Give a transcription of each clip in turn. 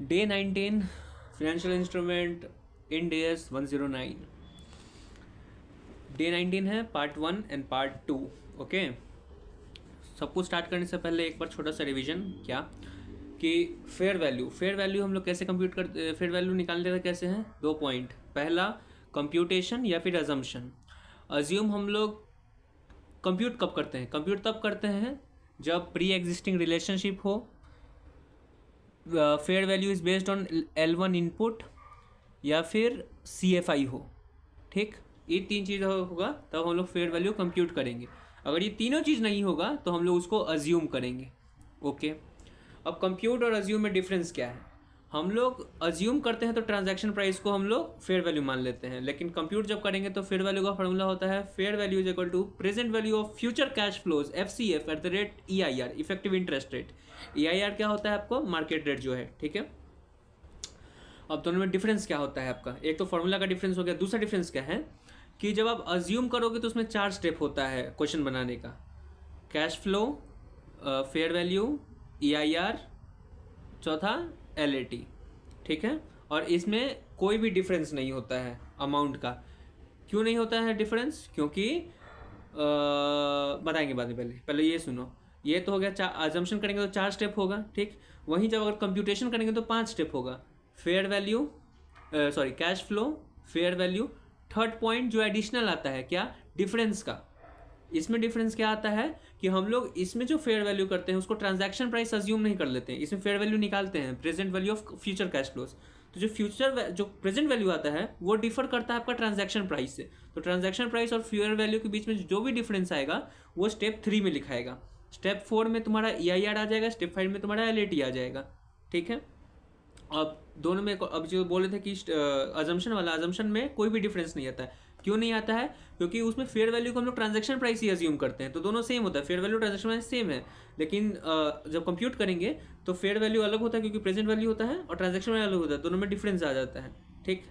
Day 19 financial instrument Ind AS 109। Day 19 है part 1 and part 2। Okay, सब कुछ start करने से पहले एक बार छोटा सा रिवीजन क्या कि फेयर वैल्यू हम लोग कैसे कंप्यूट कर फेयर वैल्यू निकालने का कैसे हैं। 2 पॉइंट, पहला कंप्यूटेशन या फिर अजम्पशन। अज्यूम हम लोग कंप्यूट कब करते हैं, कंप्यूट तब करते हैं जब प्री एग्जिस्टिंग रिलेशनशिप हो, fair value is based on L1 input या फिर CFI हो। ठीक, ये 3 चीज़ होगा तब हम लोग फेयर वैल्यू कंप्यूट करेंगे। अगर ये तीनों चीज़ नहीं होगा तो हम लोग उसको अज्यूम करेंगे। ओके, अब कंप्यूट और अज्यूम में डिफरेंस क्या है। हम लोग अज्यूम करते हैं तो ट्रांजैक्शन प्राइस को हम लोग फेयर वैल्यू मान लेते हैं, लेकिन कंप्यूट जब करेंगे तो फेयर वैल्यू का फॉर्मूला होता है fair value is equal to present value of future cash flows FCF at the rate EIR, effective interest rate. EIR क्या होता है आपको, मार्केट रेट जो है। ठीक है, अब दोनों में डिफरेंस क्या होता है आपका, एक तो फॉर्मूला का डिफरेंस हो गया, दूसरा डिफरेंस क्या है कि जब आप अज्यूम करोगे तो उसमें 4 स्टेप होता है क्वेश्चन बनाने का। Cash flow, fair value, EIR, चौथा LAT। ठीक है, और इसमें कोई भी डिफरेंस नहीं होता है अमाउंट का। क्यों नहीं होता है डिफरेंस, क्योंकि बताएंगे बाद में, पहले ये सुनो। ये तो हो गया अजम्पशन करेंगे तो 4 स्टेप होगा। ठीक, वहीं जब अगर कंप्यूटेशन करेंगे तो 5 स्टेप होगा। Fair value, sorry cash flow, fair value, third point जो एडिशनल आता है क्या, डिफरेंस का। इसमें डिफरेंस क्या आता है कि हम लोग इसमें जो फेयर वैल्यू करते हैं उसको ट्रांजैक्शन प्राइस अज्यूम नहीं कर लेते हैं, इसमें फेयर वैल्यू निकालते हैं present value of future cash flows. तो जो प्रेजेंट वैल्यू आता है वो डिफर करता है आपका ट्रांजैक्शन प्राइस से। तो ट्रांजैक्शन प्राइस और फेयर वैल्यू के बीच में जो भी डिफरेंस आएगा वो स्टेप 3 में लिखाएगा। स्टेप 4 में तुम्हारा EIR आ जाएगा, स्टेप 5 में तुम्हारा LAT आ जाएगा। ठीक है, अब दोनों में अब जो बोले थे कि अजम्पशन वाला, अजम्पशन में कोई भी डिफरेंस नहीं आता है। क्यों नहीं आता है, क्योंकि उसमें फेयर वैल्यू को हम लोग ट्रांजैक्शन प्राइस ही अज्यूम करते हैं, तो दोनों सेम होता है, fair value transaction price same है। लेकिन जब कंप्यूट करेंगे तो फेयर वैल्यू अलग होता है क्योंकि प्रेजेंट वैल्यू होता है, और ट्रांजैक्शन वैल्यू अलग होता है, दोनों में डिफरेंस आ जाता है। ठीक,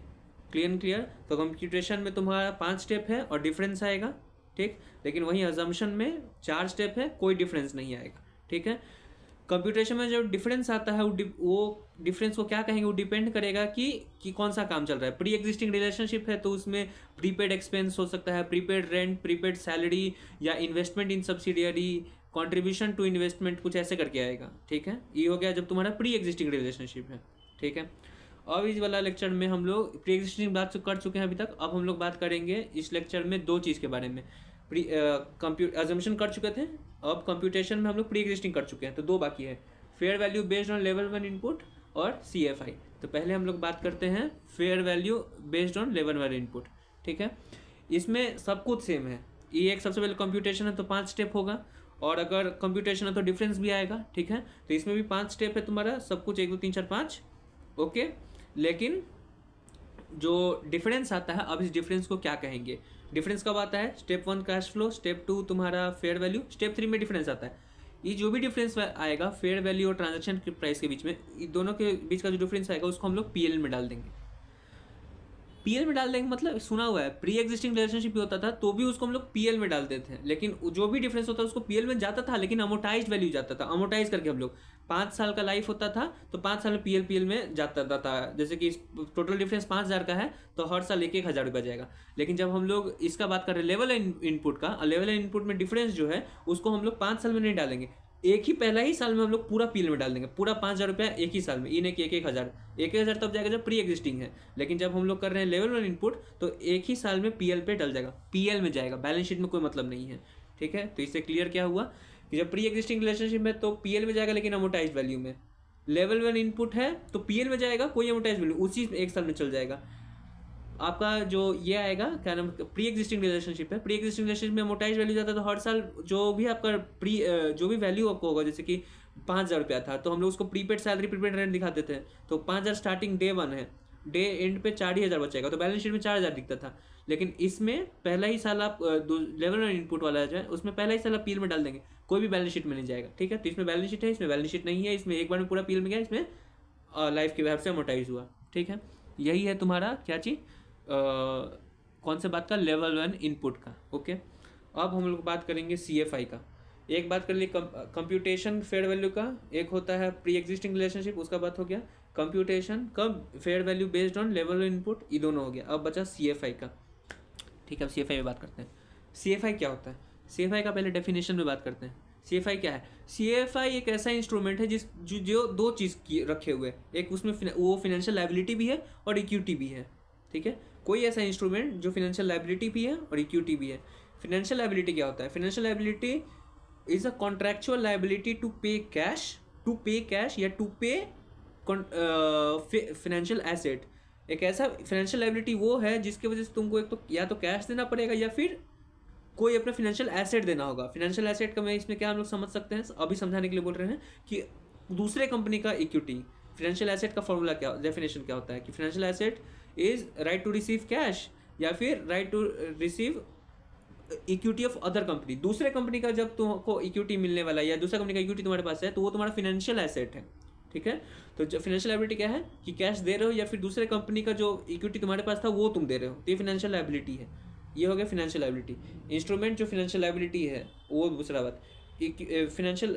क्लियर। तो कंप्यूटेशन में तुम्हारा 5 स्टेप है और डिफरेंस आएगा। ठीक, लेकिन वहीं अजम्पशन में 4 स्टेप है, कोई डिफरेंस नहीं आएगा। ठीक है, कंप्यूटेशन में जो डिफरेंस आता है वो डिफरेंस को क्या कहेंगे, वो डिपेंड करेगा कि कौन सा काम चल रहा है। प्री एग्जिस्टिंग रिलेशनशिप है तो उसमें प्रीपेड एक्सपेंस हो सकता है, प्रीपेड रेंट, प्रीपेड सैलरी, या investment in subsidiary, contribution to investment, कुछ ऐसे करके आएगा। ठीक है, ये हो गया जब तुम्हारा प्री एग्जिस्टिंग रिलेशनशिप है। ठीक है, अब इस वाला लेक्चर में हम लोग प्री एग्जिस्टिंग बात कर चुके हैं अभी तक। अब हम लोग बात करेंगे इस लेक्चर में 2 चीज़ के बारे में। अजम्पशन कर चुके थे, अब कंप्यूटेशन में हम लोग प्री एग्जिस्टिंग कर चुके हैं, तो 2 बाकी है, fair value based on level 1 input और CFI। तो पहले हम लोग बात करते हैं fair value based on level 1 input. ठीक है, इसमें सब कुछ सेम है। ये एक सबसे पहले कंप्यूटेशन है तो 5 स्टेप होगा, और अगर कंप्यूटेशन है तो डिफरेंस भी आएगा। ठीक है, तो इसमें भी 5 स्टेप है तुम्हारा, सब कुछ 1 2 3 4 5। ओके, लेकिन जो डिफरेंस आता है, अब इस डिफरेंस को क्या कहेंगे। डिफरेंस कब आता है, स्टेप 1 कैश फ्लो, स्टेप 2 तुम्हारा फेयर वैल्यू, स्टेप 3 में डिफरेंस आता है। ये जो भी डिफरेंस आएगा फेयर वैल्यू और ट्रांजैक्शन प्राइस के बीच में, दोनों के बीच का जो डिफरेंस आएगा उसको हम लोग PL में डाल देंगे। PL में डाल देंगे मतलब सुना हुआ है, प्री एग्जिस्टिंग रिलेशनशिप भी होता था तो भी उसको हम लोग PL में डाल देते हैं, लेकिन जो भी डिफरेंस होता है उसको PL में जाता था, लेकिन अमोटाइज वैल्यू जाता था। अमोटाइज करके हम लोग 5 साल का लाइफ होता था तो 5 साल में PL में जाता था। जैसे कि टोटल डिफरेंस 5,000 का है तो हर साल 1,000 रुपया जाएगा। लेकिन जब हम लोग इसका बात कर रहे हैं लेवल इनपुट का, लेवल इनपुट में डिफरेंस जो है उसको हम लोग 5 साल में नहीं डालेंगे, एक ही पहला ही साल में हम लोग पूरा PL में डाल देंगे, पूरा 5,000 रुपया एक ही साल में। ये नहीं कि 1,000 तब जाएगा जब प्री एग्जिस्टिंग है, लेकिन जब हम लोग कर रहे हैं लेवल 1 इनपुट तो एक ही साल में PL पे डल जाएगा, PL में जाएगा, बैलेंस शीट में कोई मतलब नहीं है। ठीक है, तो इससे क्लियर क्या हुआ कि जब प्री एग्जिस्टिंग रिलेशनशिप में तो PL में जाएगा, लेकिन अमोटाइज वैल्यू में। लेवल 1 इनपुट है तो PL में जाएगा, कोई अमोटाइज वैल्यू उसी 1 साल में चल जाएगा। आपका जो ये आएगा क्या नाम, प्री एग्जिस्टिंग रिलेशनशिप है, प्री एग्जिस्टिंग रिलेशनशिप में अमोटाइज वैल्यू जाता है तो हर साल जो भी आपका जो भी वैल्यू आपको होगा, जैसे कि 5,000 रुपया था तो हम लोग उसको प्रीपेड सैलरी, प्रीपेड रेंट दिखाते थे, तो 5,000 स्टार्टिंग डे 1 है, डे एंड पे 4,000 बचेगा, तो बैलेंस शीट में 4,000 दिखता था। लेकिन इसमें पहला ही साल आप लेवल 1 इनपुट वाला जो है उसमें पहला ही साल आप PL में डाल देंगे, कोई भी बैलेंस शीट में नहीं जाएगा। ठीक है, तो इसमें बैलेंस शीट है, इसमें बैलेंस शीट नहीं है, इसमें एक बार में पूरा PL में गया, इसमें लाइफ के हिसाब से अमोटाइज हुआ। ठीक है, यही है तुम्हारा क्या चीज़, कौन से बात का, लेवल 1 इनपुट का। ओके, अब हम लोग बात करेंगे CFI का। एक बात कर ली कंप्यूटेशन फेयर वैल्यू का, एक होता है प्री एग्जिस्टिंग रिलेशनशिप, उसका बात हो गया कंप्यूटेशन कब fair value based on level input, ये दोनों हो गया। अब बचा CFI का, ठीक है। अब CFI में बात करते हैं। CFI क्या होता है, CFI का पहले डेफिनेशन में बात करते हैं। CFI क्या है? CFI एक ऐसा इंस्ट्रूमेंट है जो दो चीज़ की रखे हुए हैं, एक उसमें वो फिनेंशियल लायबिलिटी भी है और इक्विटी भी है, ठीक है। कोई ऐसा इंस्ट्रूमेंट जो फिनेंशियल लायबिलिटी भी है और इक्विटी भी है। फिनेंशियल लायबिलिटी क्या होता है? Financial liability is a contractual liability to pay cash या टू पे फिनेंशियल एसेट। एक ऐसा फिनेंशियल लायबिलिटी वो है जिसकी वजह से तुमको एक तो या तो कैश देना पड़ेगा या फिर कोई अपना फिनेंशियल एसेट देना होगा। फिनेंशियल एसेट का मैं इसमें क्या हम लोग समझ सकते हैं, अभी समझाने के लिए बोल रहे हैं कि दूसरे कंपनी का इक्विटी। फिनेंशियल एसेट का फॉर्मूला क्या, डेफिनेशन क्या होता है कि financial asset is right to receive cash या फिर right to receive equity of other company. दूसरे कंपनी का जब तुमको इक्विटी मिलने वाला है या दूसरा कंपनी का इक्विटी तुम्हारे पास है तो वो तुम्हारा फिनेंशियल एसेट है, ठीक है। तो जो फिनेंशियल लायबिलिटी क्या है कि कैश दे रहे हो या फिर दूसरे कंपनी का जो इक्विटी तुम्हारे पास था वो तुम दे रहे हो, तो ये फिनेंशियल लायबिलिटी है। ये हो गया फिनेंशियल लायबिलिटी। इंस्ट्रूमेंट जो फिनेंशियल लायबिलिटी है वो दूसरा बात। फिनेंशियल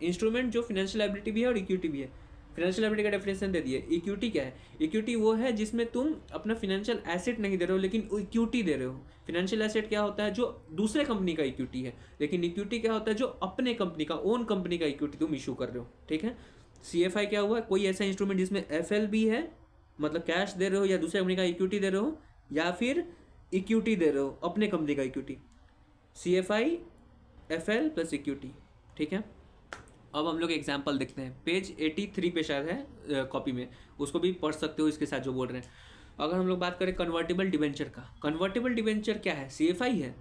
इंस्ट्रूमेंट जो फिनेंशियल लायबिलिटी भी है और इक्विटी भी है। फिनेंशियल लायबिलिटी का डेफिनेशन दे दिए। इक्विटी क्या है? इक्विटी वो है जिसमें तुम अपना फिनेंशियल एसेट नहीं दे रहे हो लेकिन इक्विटी दे रहे हो। फिनेंशियल एसेट क्या होता है? जो दूसरे कंपनी का इक्विटी है। लेकिन इक्विटी क्या होता है? जो अपने कंपनी का ओन कंपनी का इक्विटी तुम इशू कर रहे हो, ठीक है। CFI क्या हुआ? कोई ऐसा इंस्ट्रूमेंट जिसमें FL भी है, मतलब कैश दे रहे हो या दूसरे कंपनी का इक्विटी दे रहे हो या फिर इक्विटी दे रहे हो अपने कंपनी का equity. CFI FL plus equity, ठीक है। अब हम लोग एग्जाम्पल देखते हैं। पेज 83 पे शायद है कॉपी में, उसको भी पढ़ सकते हो इसके साथ जो बोल रहे हैं। अगर हम लोग बात करें कन्वर्टेबल डिबेंचर का, कन्वर्टेबल डिबेंचर क्या है? CFI है।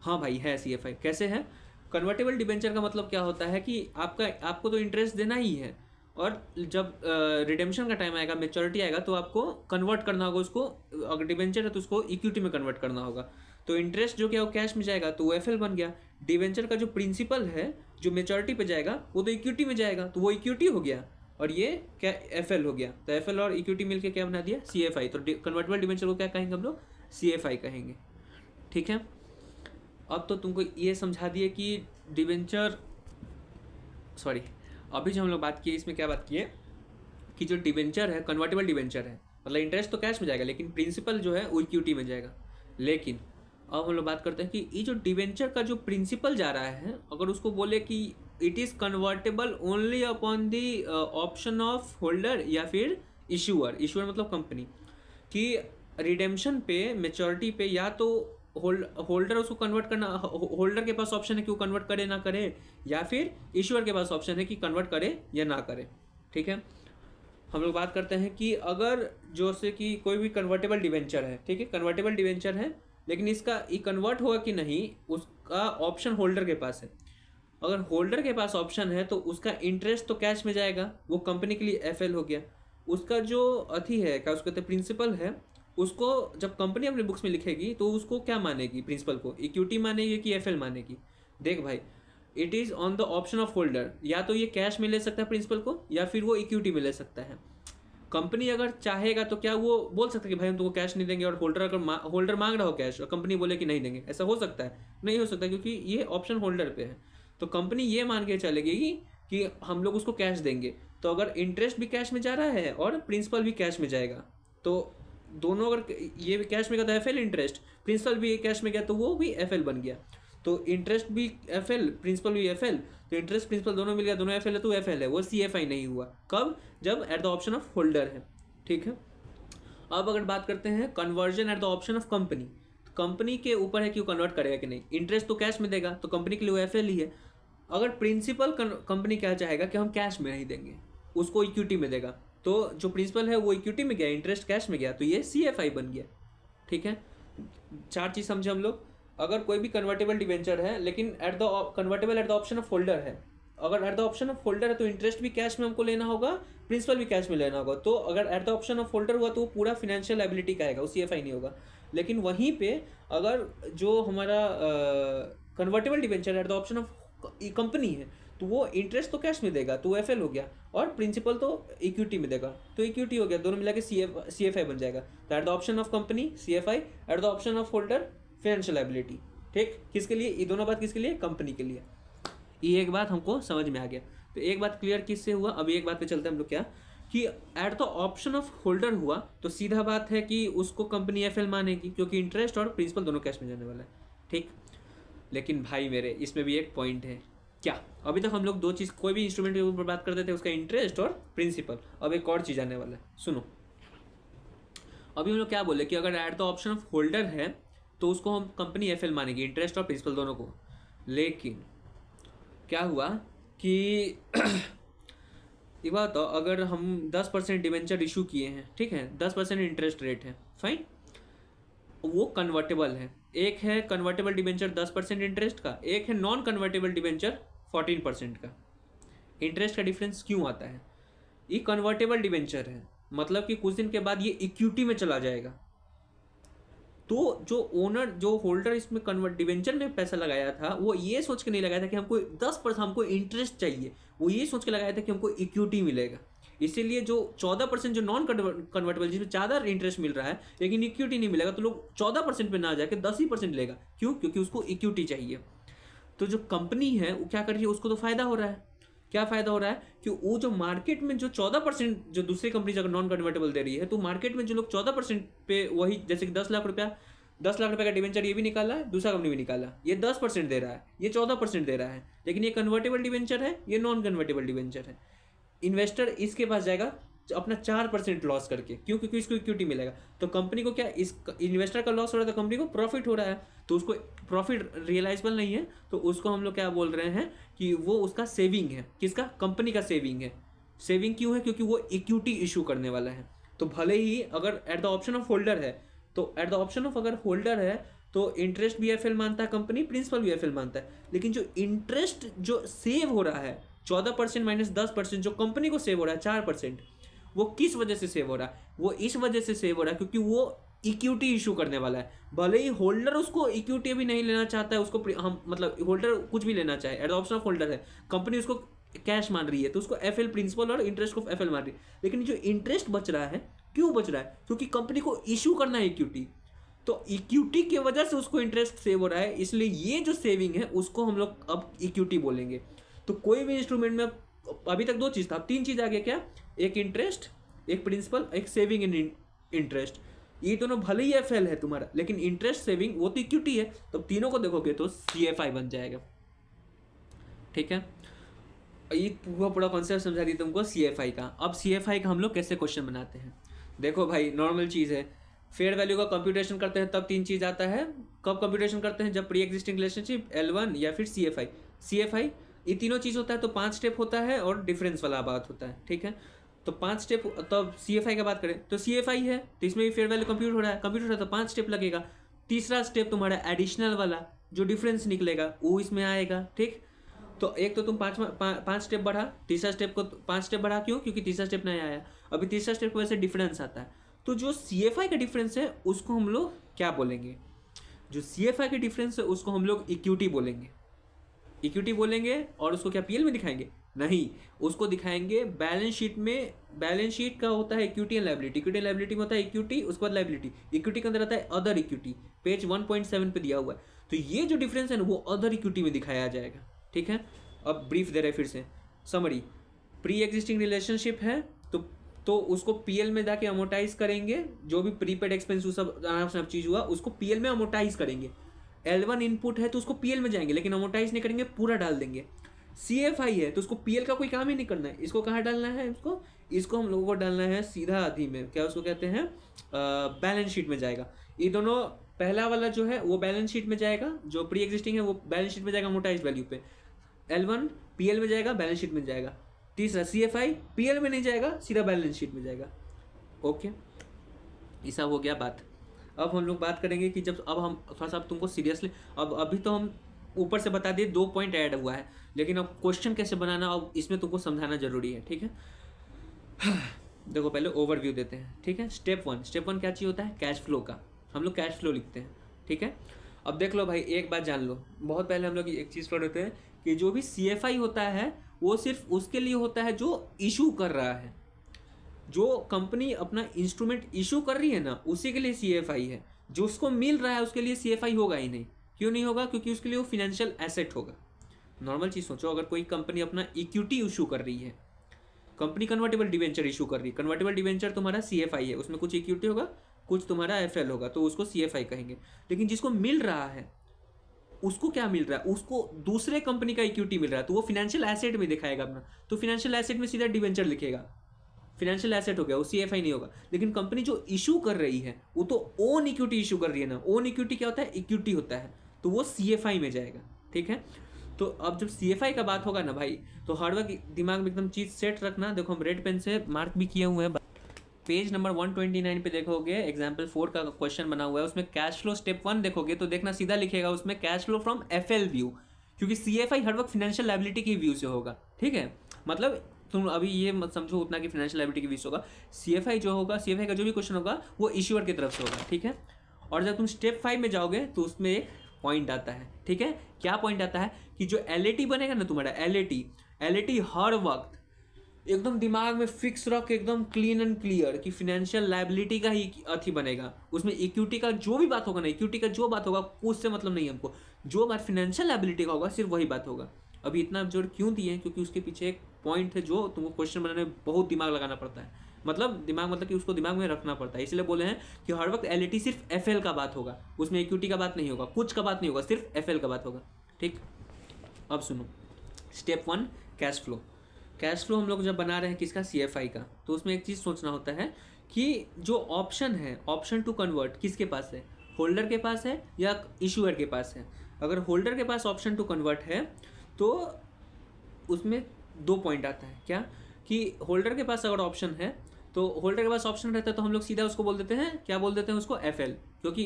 हाँ भाई है CFI। कैसे है? कन्वर्टेबल डिबेंचर का मतलब क्या होता है कि आपको तो इंटरेस्ट देना ही है और जब रिडेम्पशन का टाइम आएगा, मेच्योरिटी आएगा तो आपको कन्वर्ट करना होगा उसको। अगर डिबेंचर है तो उसको इक्विटी में कन्वर्ट करना होगा। तो इंटरेस्ट जो क्या वो कैश में जाएगा तो वो FL बन गया। डिबेंचर का जो प्रिंसिपल है जो मेच्योरिटी पे जाएगा वो तो इक्विटी में जाएगा, तो वो इक्विटी हो गया और ये क्या FL हो गया। तो FL और इक्विटी मिलके क्या बना दिया? CFI। तो कन्वर्टेबल डिबेंचर को क्या कहेंगे हम लोग? CFI कहेंगे, ठीक है। अब तो तुमको ये समझा दिए कि डिबेंचर, सॉरी अभी जो हम लोग बात किए इसमें क्या बात की है कि जो डिबेंचर है कन्वर्टेबल डिबेंचर है, मतलब इंटरेस्ट तो कैश में जाएगा लेकिन प्रिंसिपल जो है वो इक्विटी में जाएगा। लेकिन अब हम लोग बात करते हैं कि ये जो डिबेंचर का जो प्रिंसिपल जा रहा है, अगर उसको बोले कि it is convertible only upon the option of holder या फिर इशूअर मतलब कंपनी, कि रिडेम्पशन पे, मेच्योरिटी पे या तो होल्डर उसको कन्वर्ट करना, होल्डर के पास ऑप्शन है कि वो कन्वर्ट करे ना करे, या फिर इशूअर के पास ऑप्शन है कि कन्वर्ट करे या ना करे, ठीक है। हम लोग बात करते हैं कि अगर जो से कि कोई भी कन्वर्टेबल डिबेंचर है, ठीक है, कन्वर्टेबल डिबेंचर है लेकिन इसका ये कन्वर्ट होगा कि नहीं उसका ऑप्शन होल्डर के पास है। अगर होल्डर के पास ऑप्शन है तो उसका इंटरेस्ट तो कैश में जाएगा, वो कंपनी के लिए FL हो गया। उसका जो अथी है क्या उसको कहते हैं प्रिंसिपल है, उसको जब कंपनी अपने बुक्स में लिखेगी तो उसको क्या मानेगी? प्रिंसिपल को इक्विटी मानेगी कि FL मानेगी? देख भाई, it is on the option of holder. या तो ये कैश में ले सकता है प्रिंसिपल को या फिर वो इक्विटी में ले सकता है। कंपनी अगर चाहेगा तो क्या वो बोल सकता है कि भाई हम तुमको कैश नहीं देंगे, और होल्डर अगर होल्डर मांग रहा हो कैश और कंपनी बोले कि नहीं देंगे, ऐसा हो सकता है? नहीं हो सकता, क्योंकि ये ऑप्शन होल्डर पे है। तो कंपनी ये मान के चलेगी कि हम लोग उसको कैश देंगे। तो अगर इंटरेस्ट भी कैश में जा रहा है और प्रिंसिपल भी कैश में जाएगा, तो दोनों अगर ये भी कैश में गया तो FL इंटरेस्ट, प्रिंसिपल भी कैश में गया तो वो भी FL बन गया। तो इंटरेस्ट भी FL, प्रिंसिपल भी FL, तो इंटरेस्ट प्रिंसिपल दोनों मिल गया, दोनों FL है तो FL है, वो CFI नहीं हुआ। कब? जब eight the option of holder है, ठीक है। अब अगर बात करते हैं conversion eight the option of company, company के ऊपर है कि वो कन्वर्ट करेगा कि नहीं। इंटरेस्ट तो कैश में देगा तो कंपनी के लिए वो FL ही है। अगर प्रिंसिपल कंपनी क्या चाहेगा कि हम कैश में नहीं देंगे, उसको इक्विटी में देगा, तो जो प्रिंसिपल है वो इक्विटी में गया, इंटरेस्ट कैश में गया, तो ये CFI बन गया, ठीक है। 4 चीज़ समझे हम लोग। अगर कोई भी कन्वर्टेबल डिबेंचर है लेकिन convertible eight the option of holder है, अगर eight the option of holder है तो इंटरेस्ट भी कैश में हमको लेना होगा, प्रिंसिपल भी कैश में लेना होगा। तो अगर eight the option of holder हुआ तो वो पूरा फिनेंशियल लायबिलिटी का आएगा, वो CFI नहीं होगा। लेकिन वहीं पे अगर जो हमारा convertible debenture eight the option of company है तो वो इंटरेस्ट तो कैश में देगा, तो वो FL हो गया, और प्रिंसिपल तो इक्विटी में देगा, तो इक्विटी हो गया, दोनों मिला के CFI बन जाएगा। तो eight the option of company CFI, eight the option of holder financial liability, ठीक। किसके लिए ये दोनों बात? किसके लिए? कंपनी के लिए। ये एक बात हमको समझ में आ गया। तो एक बात क्लियर किससे हुआ, अभी एक बात पे चलते हैं हम लोग, क्या कि eight the option of holder हुआ तो सीधा बात है कि उसको कंपनी एफएल मानेगी, क्योंकि इंटरेस्ट और प्रिंसिपल दोनों कैश में जाने वाला है, ठीक। लेकिन भाई मेरे इसमें भी एक पॉइंट है। क्या? अभी तक हम लोग दो चीज़, कोई भी इंस्ट्रूमेंट के ऊपर बात करते थे, उसका इंटरेस्ट और प्रिंसिपल। अब एक और चीज़ आने वाला है, सुनो। अभी हम लोग क्या बोले कि अगर eight the option of holder है तो उसको हम कंपनी एफएल मानेगी, इंटरेस्ट और प्रिंसिपल दोनों को। लेकिन क्या हुआ कि एक बात तो, अगर हम 10% डिवेंचर इशू किए हैं, ठीक है, 10% इंटरेस्ट रेट है, फाइन, वो कन्वर्टेबल है। एक है कन्वर्टेबल डिवेंचर 10% इंटरेस्ट का, एक है नॉन कन्वर्टेबल डिवेंचर 14% का। इंटरेस्ट का डिफरेंस क्यों आता है? ये कन्वर्टेबल डिवेंचर है, मतलब कि कुछ दिन के बाद ये इक्विटी में चला जाएगा। तो जो ओनर, जो होल्डर इसमें कन्वर्ट डिवेंचर में पैसा लगाया था, वो ये सोच के नहीं लगाया था कि हमको 10% हमको इंटरेस्ट चाहिए, वो ये सोच के लगाया था कि हमको इक्विटी मिलेगा। इसीलिए जो 14% जो नॉन कन्वर्टेबल, जिसमें ज़्यादा इंटरेस्ट मिल रहा है लेकिन इक्विटी नहीं मिलेगा, तो लोग 14% पे ना जाके 10% लेगा। क्यों? क्योंकि उसको इक्विटी चाहिए। तो जो कंपनी है वो क्या कर रही है, उसको तो फायदा हो रहा है। क्या फायदा हो रहा है कि वो जो मार्केट में जो 14% जो दूसरी कंपनी अगर नॉन कन्वर्टेबल दे रही है, तो मार्केट में जो लोग 14% पे, वही जैसे कि 10 लाख रुपए का डिवेंचर ये भी निकाला है, दूसरा कंपनी भी निकाला, ये 10% दे रहा है, ये 14% दे रहा है, लेकिन ये कन्वर्टेबल डिवेंचर है, ये नॉन कन्वर्टेबल डिवेंचर है। इन्वेस्टर इसके पास जाएगा अपना 4% लॉस करके, क्यों? क्योंकि इसको इक्विटी मिलेगा। तो कंपनी को क्या, इस इन्वेस्टर का लॉस हो रहा है तो कंपनी को प्रॉफिट हो रहा है, तो उसको प्रॉफिट रियलाइजेबल नहीं है, तो उसको हम लोग क्या बोल रहे हैं कि वो उसका सेविंग है। किसका? कंपनी का सेविंग है। सेविंग क्यों है? क्योंकि वो इक्विटी इशू करने वाला है। तो भले ही अगर eight the option of holder है, तो एट द ऑप्शन ऑफ अगर होल्डर है तो इंटरेस्ट भी एफएल मानता है कंपनी, प्रिंसिपल भी एफएल मानता है। लेकिन जो इंटरेस्ट जो सेव हो रहा है 14% माइनस 10% जो कंपनी को सेव हो रहा है 4%, वो किस वजह से सेव हो रहा है? वो इस वजह से सेव हो रहा है क्योंकि वो इक्विटी इशू करने वाला है। भले ही होल्डर उसको इक्विटी भी नहीं लेना चाहता है, उसको हम मतलब होल्डर कुछ भी लेना चाहे, eight the option of holder है, कंपनी उसको कैश मान रही है, तो उसको एफएल प्रिंसिपल और इंटरेस्ट को एफएल मान रही है। लेकिन जो इंटरेस्ट बच रहा है, क्यों बच रहा है? क्योंकि कंपनी को इशू करना है इक्विटी, तो इक्विटी की वजह से उसको इंटरेस्ट सेव हो रहा है। इसलिए ये जो सेविंग है उसको हम लोग अब इक्विटी बोलेंगे। तो कोई भी इंस्ट्रूमेंट में अभी तक दो चीज़ था, तीन चीज़ आ गया, क्या? एक इंटरेस्ट, एक प्रिंसिपल, एक सेविंग इन इंटरेस्ट। ये दोनों भले ही एफएल है तुम्हारा, लेकिन इंटरेस्ट सेविंग वो तो इक्विटी है। तो तीनों को देखोगे तो सीएफआई बन जाएगा, ठीक है। ये पूरा कॉन्सेप्ट समझा दिया तुमको सीएफआई का। अब सीएफआई का हम लोग कैसे क्वेश्चन बनाते हैं, देखो भाई, नॉर्मल चीज़ है। फेयर वैल्यू का कंप्यूटेशन करते हैं तब तीन चीज़ आता है। कब कंप्यूटेशन करते हैं? जब प्री एग्जिस्टिंग रिलेशनशिप, L1 या फिर सीएफआई, ये तीनों चीज़ होता है। तो 5 स्टेप होता है और डिफरेंस वाला बात होता है, ठीक है। तो 5 स्टेप, तब सीएफआई की बात करें तो सीएफआई है तो इसमें भी फेयर वैल्यू कंप्यूट हो रहा है, तो 5 स्टेप लगेगा। तीसरा स्टेप तुम्हारा एडिशनल वाला जो डिफरेंस निकलेगा वो इसमें आएगा, ठीक। तो एक तो तुम पाँच स्टेप बढ़ा, तीसरा स्टेप को 5 स्टेप बढ़ा, क्यों? क्योंकि तीसरा स्टेप नहीं आया, अभी तीसरा स्टेप की वजह से डिफरेंस आता है। तो जो सीएफआई का डिफरेंस है उसको हम लोग क्या बोलेंगे? जो सीएफआई का डिफरेंस है उसको हम लोग इक्विटी बोलेंगे। इक्विटी बोलेंगे और उसको क्या पीएल में दिखाएंगे? नहीं, उसको दिखाएंगे बैलेंस शीट में। बैलेंस शीट का होता है equity and liability, equity and liability में होता है इक्विटी, उसके बाद लायबिलिटी। इक्विटी के अंदर आता है अदर इक्विटी, पेज 1.7 पे दिया हुआ है। तो ये जो डिफरेंस है ना वो अदर इक्विटी में दिखाया जाएगा, ठीक है। अब ब्रीफ दे रहे फिर से, समरी। प्री एग्जिस्टिंग रिलेशनशिप है तो उसको पीएल में जाके अमोटाइज करेंगे, जो भी प्रीपेड एक्सपेंस सब आराम से चीज़ हुआ उसको पीएल में अमोटाइज करेंगे। L1 इनपुट है तो उसको पीएल में जाएंगे, लेकिन अमोटाइज नहीं करेंगे, पूरा डाल देंगे। सीएफआई है तो उसको पीएल का कोई काम ही नहीं करना है। इसको कहाँ डालना है? इसको हम लोगों को डालना है सीधा आधी में, क्या उसको कहते हैं, बैलेंस शीट में जाएगा। ये दोनों, पहला वाला जो है वो बैलेंस शीट में जाएगा, जो प्री एग्जिस्टिंग है वो बैलेंस शीट में जाएगा अमोटाइज वैल्यू पे। L1 पीएल में जाएगा, बैलेंस शीट में जाएगा। तीसरा सीएफआई पीएल में नहीं जाएगा, सीधा बैलेंस शीट में जाएगा। ओके, ये सब हो गया बात। अब हम लोग बात करेंगे कि जब, अब हम थोड़ा सा तुमको सीरियसली, अब अभी तो हम ऊपर से बता दिए, 2 पॉइंट ऐड हुआ है, लेकिन अब क्वेश्चन कैसे बनाना अब इसमें तुमको समझाना जरूरी है, ठीक है। देखो पहले ओवरव्यू देते हैं, ठीक है। स्टेप वन क्या चीज़ होता है? कैश फ्लो का। हम लोग कैश फ्लो लिखते हैं, ठीक है। अब देख लो भाई, एक बात जान लो, बहुत पहले हम लोग एक चीज़ पढ़ते हैं कि जो भी सीएफआई होता है वो सिर्फ उसके लिए होता है जो इशू कर रहा है। जो कंपनी अपना इंस्ट्रूमेंट इशू कर रही है ना, उसी के लिए सीएफआई है। जो उसको मिल रहा है उसके लिए सीएफआई होगा ही नहीं। क्यों नहीं होगा? क्योंकि उसके लिए वो फिनेंशियल एसेट होगा। नॉर्मल चीज़ सोचो, अगर कोई कंपनी अपना इक्विटी इशू कर रही है, कंपनी कन्वर्टेबल डिवेंचर इशू कर रही है, कन्वर्टेबल डिवेंचर तुम्हारा CFI है, उसमें कुछ इक्विटी होगा कुछ तुम्हारा FL होगा, तो उसको CFI कहेंगे। लेकिन जिसको मिल रहा है उसको क्या मिल रहा है, उसको दूसरे कंपनी का इक्विटी मिल रहा है, तो वो फिनेंशियल एसेट में दिखाएगा अपना, तो फिनेंशियल एसेट में सीधा डिवेंचर लिखेगा, फिनेंशियल एसेट हो गया, वो CFI नहीं होगा। लेकिन कंपनी जो इशू कर रही है वो तो ओन इक्विटी इशू कर रही है ना, ओन इक्विटी क्या होता है, इक्विटी होता है, तो वो CFI में जाएगा। ठीक है, तो अब जब CFI का बात होगा ना भाई, तो हर वक्त दिमाग में एकदम चीज़ सेट रखना। देखो हम रेड पेन से मार्क भी किए हुए हैं, पेज नंबर 129 पे देखोगे एग्जाम्पल 4 का क्वेश्चन बना हुआ है, उसमें कैश फ्लो स्टेप 1 देखोगे तो देखना सीधा लिखेगा उसमें cash flow from FL view, क्योंकि CFI हर वक्त फिनेंशियल लायबिलिटी की व्यू से होगा। ठीक है, मतलब तुम अभी ये मत समझो उतना कि फिनेंशियल लायबिलिटी की व्यू से होगा, CFI जो होगा, CFI का जो भी क्वेश्चन होगा वो इश्यूअर की तरफ से होगा। ठीक है, और जब तुम स्टेप 5 में जाओगे तो उसमें एक पॉइंट आता है। ठीक है, क्या पॉइंट आता है कि जो LAT बनेगा ना तुम्हारा, LAT हर वक्त एकदम दिमाग में फिक्स रख, एकदम क्लीन एंड क्लियर कि फिनेंशियल लायबिलिटी का ही अथी बनेगा, उसमें इक्विटी का जो भी बात होगा ना, इक्विटी का जो बात होगा उससे मतलब नहीं हमको, जो बात फिनेंशियल लायबिलिटी का होगा सिर्फ वही बात होगा। अभी इतना जोर क्यों दिए हैं, क्योंकि उसके पीछे एक पॉइंट है जो तुमको क्वेश्चन बनाने में बहुत दिमाग लगाना पड़ता है, मतलब कि उसको दिमाग में रखना पड़ता है। इसलिए बोले हैं कि हर वक्त LAT सिर्फ FL का बात होगा, उसमें इक्विटी का बात नहीं होगा, कुछ का बात नहीं होगा, सिर्फ FL का बात होगा। ठीक, अब सुनो step 1 cash flow. Cash flow हम लोग जब बना रहे हैं किसका, CFI का, तो उसमें एक चीज़ सोचना होता है कि जो ऑप्शन है, ऑप्शन टू कन्वर्ट किसके पास है, होल्डर के पास है या इशूअर के पास है। अगर होल्डर के पास ऑप्शन टू कन्वर्ट है तो उसमें 2 पॉइंट आता है, क्या कि होल्डर के पास अगर ऑप्शन है, तो होल्डर के पास ऑप्शन रहता है तो हम लोग सीधा उसको बोल देते हैं, क्या बोल देते हैं उसको, FL, क्योंकि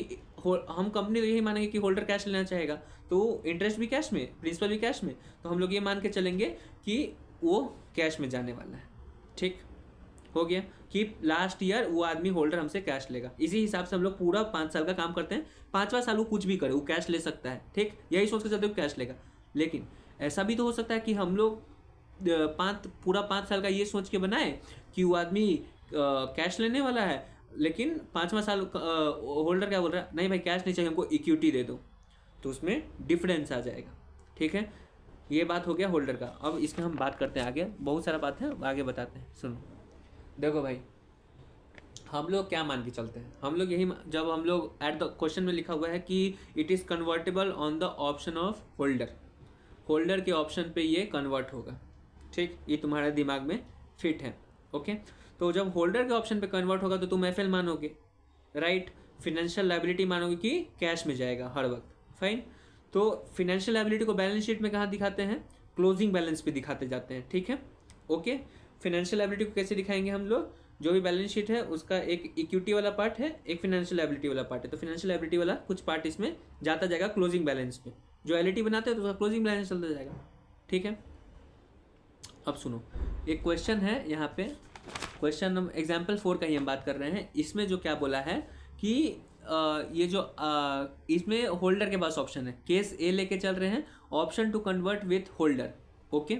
हम कंपनी तो यही मानेंगे कि होल्डर कैश लेना चाहेगा, तो इंटरेस्ट भी कैश में, प्रिंसिपल भी कैश में, तो हम लोग ये मान के चलेंगे कि वो कैश में जाने वाला है। ठीक हो गया कि लास्ट ईयर वो आदमी होल्डर हमसे कैश लेगा, इसी हिसाब से हम लोग पूरा 5 साल का काम करते हैं, 5वां साल वो कुछ भी करे वो कैश ले सकता है। ठीक, यही सोच के चलते वो कैश लेगा। लेकिन ऐसा भी तो हो सकता है कि हम लोग पूरा 5 साल का ये सोच के बनाए कि वो आदमी कैश लेने वाला है, लेकिन 5वां साल होल्डर क्या बोल रहा है, नहीं भाई कैश नहीं चाहिए हमको, इक्विटी दे दो, तो उसमें डिफरेंस आ जाएगा। ठीक है, ये बात हो गया होल्डर का। अब इसमें हम बात करते हैं आगे, बहुत सारा बात है आगे बताते हैं। सुनो देखो भाई, हम लोग क्या मान के चलते हैं, हम लोग यही, जब हम लोग एट द क्वेश्चन में लिखा हुआ है कि it is convertible on the option of holder, holder के ऑप्शन पे ये कन्वर्ट होगा। ठीक, ये तुम्हारे दिमाग में फिट है। ओके, तो जब होल्डर के ऑप्शन पे कन्वर्ट होगा तो तुम FL मानोगे, राइट, फिनेंशियल लायबिलिटी मानोगे कि कैश में जाएगा हर वक्त। फाइन, तो फिनेंशियल लायबिलिटी को बैलेंस शीट में कहाँ दिखाते हैं, क्लोजिंग बैलेंस पे दिखाते जाते हैं। ठीक है, ओके, फिनेंशियल लायबिलिटी को कैसे दिखाएंगे हम लोग, जो भी बैलेंस शीट है उसका एक इक्विटी वाला पार्ट है, एक फिनेंशियल लायबिलिटी वाला पार्ट है, तो फिनेंशियल लायबिलिटी वाला कुछ पार्ट इसमें जाता जाएगा क्लोजिंग बैलेंस पे, जो LAT बनाते हैं तो उसका क्लोजिंग बैलेंस चलता जाएगा। ठीक है, अब सुनो एक क्वेश्चन है यहाँ पे, क्वेश्चन एग्जाम्पल 4 का ही हम बात कर रहे हैं। इसमें जो क्या बोला है कि ये जो इसमें होल्डर के पास ऑप्शन है, केस A लेके चल रहे हैं, option to convert with holder. Okay,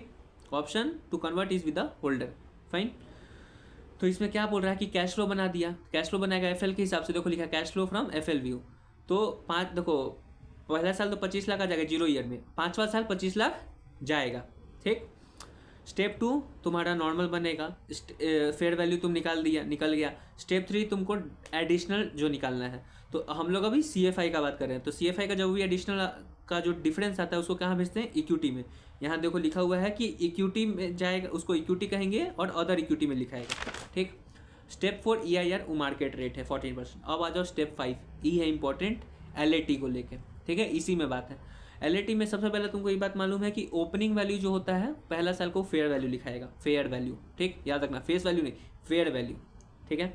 option to convert is with the holder. Fine, तो इसमें क्या बोल रहा है कि कैश फ्लो बना दिया, कैश फ्लो बनाएगा FL के हिसाब से। देखो लिखा cash flow from FL view, तो 5, देखो पहला साल तो 25 लाख आ जाएगा 0 ईयर में, 5वां साल 25 लाख जाएगा। ठीक, स्टेप 2 तुम्हारा नॉर्मल बनेगा, फेयर वैल्यू तुम निकाल गया। स्टेप 3 तुमको एडिशनल जो निकालना है, तो हम लोग अभी CFI का बात कर रहे हैं, तो CFI का जब भी एडिशनल का जो डिफरेंस आता है उसको कहाँ भेजते हैं, इक्विटी में। यहाँ देखो लिखा हुआ है कि इक्विटी में जाएगा, उसको इक्विटी कहेंगे और अदर इक्विटी में लिखाएगा। ठीक, स्टेप 4 EIR मार्केट रेट है 14%। अब आ जाओ स्टेप 5, ई है इंपॉर्टेंट, LAT को लेके। ठीक है, इसी में बात है। LAT में सबसे पहले तुमको ये बात मालूम है कि ओपनिंग वैल्यू जो होता है पहला साल को फेयर वैल्यू लिखाएगा, फेयर वैल्यू। ठीक, याद रखना, फेस वैल्यू नहीं, फेयर वैल्यू। ठीक है,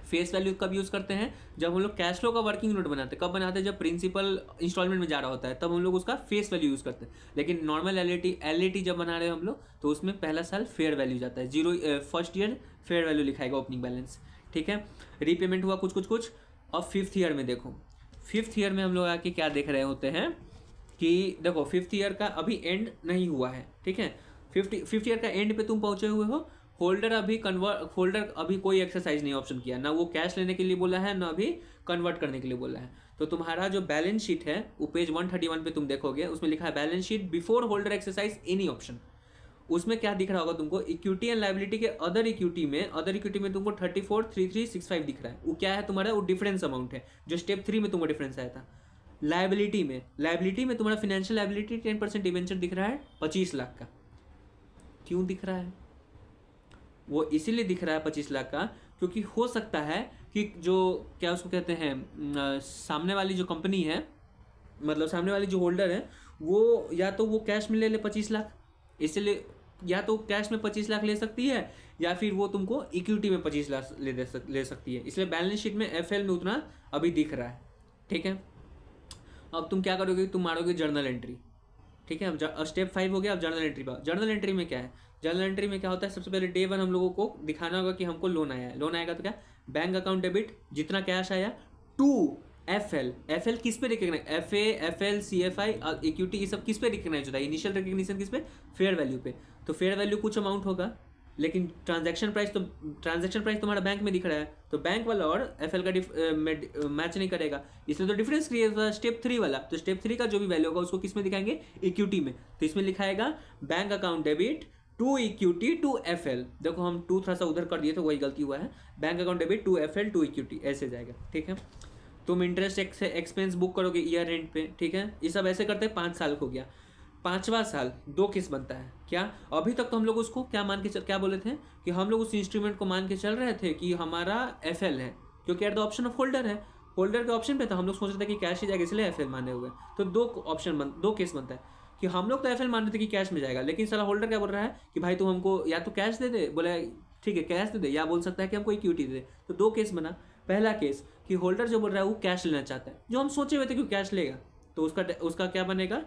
फेस वैल्यू कब यूज़ करते हैं, जब हम लोग कैश फ्लो का वर्किंग नोट बनाते हैं। कब बनाते हैं, जब प्रिंसिपल इंस्टॉलमेंट में जा रहा होता है तब हम लोग उसका फेस वैल्यू यूज़ करते हैं। लेकिन नॉर्मल LAT जब बना रहे हैं हम लोग, तो उसमें पहला साल फेयर वैल्यू जाता है, फर्स्ट ईयर फेयर वैल्यू लिखाएगा ओपनिंग बैलेंस। ठीक है, रीपेमेंट हुआ कुछ। अब 5th ईयर में देखो, 5th ईयर में हम लोग आके क्या देख रहे होते हैं कि देखो 5th ईयर का अभी एंड नहीं हुआ है। ठीक है, 5th ईयर का एंड पे तुम पहुंचे हुए हो, होल्डर अभी कोई एक्सरसाइज नहीं ऑप्शन किया, ना वो कैश लेने के लिए बोला है, ना अभी कन्वर्ट करने के लिए बोला है। तो तुम्हारा जो बैलेंस शीट है वो पेज 131 पे तुम देखोगे, उसमें लिखा है balance sheet before holder exercise any option. उसमें क्या दिख रहा होगा तुमको, इक्विटी एंड लाइबिलिटी के अदर इक्विटी में तुमको 34,3365 दिख रहा है। वो क्या है तुम्हारा, वो डिफरेंस अमाउंट है जो स्टेप 3 में तुमको डिफरेंस आया था। लाइबिलिटी में तुम्हारा फाइनेंशियल लाइबिलिटी 10% डिवेंचर दिख रहा है 25 लाख का। क्यों दिख रहा है, वो इसीलिए दिख रहा है 25 लाख का क्योंकि हो सकता है कि जो क्या उसको कहते हैं सामने वाली जो कंपनी है, मतलब सामने वाली जो होल्डर है, वो या तो वो कैश में ले 25 लाख, इसलिए या तो कैश में 25 लाख ले सकती है या फिर वो तुमको इक्विटी में 25 लाख ले सकती है। इसलिए बैलेंस शीट में एफएल में उतना अभी दिख रहा है। ठीक है, अब तुम क्या करोगे, तुम मारोगे जर्नल एंट्री। ठीक है, अब स्टेप 5 हो गया। अब जर्नल एंट्री पर, जर्नल एंट्री में क्या है, जर्नल एंट्री में क्या होता है, सबसे पहले डे 1 हम लोगों को दिखाना होगा कि हमको लोन आया है। लोन आएगा तो क्या, बैंक अकाउंट डेबिट जितना कैश आया टू एफएल किस पे recognise, FA FL CFI equity ये सब किस पे रिकग्नाइज होता है, इनिशियल रिकग्निशन किस पे, फेयर वैल्यू पे। तो फेयर वैल्यू कुछ अमाउंट होगा, लेकिन ट्रांजैक्शन प्राइस तुम्हारा बैंक में दिख रहा है, तो बैंक वाला और एफएल का मैच नहीं करेगा, इसलिए तो डिफरेंस क्रिएट होता है स्टेप 3 वाला। तो स्टेप 3 का जो भी वैल्यू होगा उसको किस में दिखाएंगे, इक्विटी में। तो इसमें लिखाएगा bank account debit to equity to FL. देखो हम 2 थोड़ा सा उधर कर दिए तो वही गलती हुआ है, bank account debit to FL to equity ऐसे जाएगा। ठीक है, तुम इंटरेस्ट एक्सपेंस बुक करोगे ईयर एंड पे। ठीक है, ये सब ऐसे करते हैं। 5 साल हो गया, 5वां साल 2 केस बनता है। क्या अभी तक तो हम लोग उसको क्या मान के क्या बोले थे कि हम लोग उस इंस्ट्रूमेंट को मान के चल रहे थे कि हमारा एफएल है, क्योंकि eight the option of holder है, होल्डर के ऑप्शन पे था, हम लोग सोच रहे थे कि कैश ही जाएगा इसलिए एफएल माने हुए। तो 2 केस बनता है कि हम लोग तो एफएल मान रहे थे कि कैश में जाएगा, लेकिन साला होल्डर क्या बोल रहा है कि भाई तुम हमको या तो कैश दे दे, बोले ठीक है कैश दे दे, या बोल सकता है कि हमको इक्विटी दे दे। तो 2 केस बना। पहला केस कि होल्डर जो बोल रहा है वो कैश लेना चाहता है, जो हम सोचे हुए थे कि कैश लेगा, तो उसका क्या बनेगा,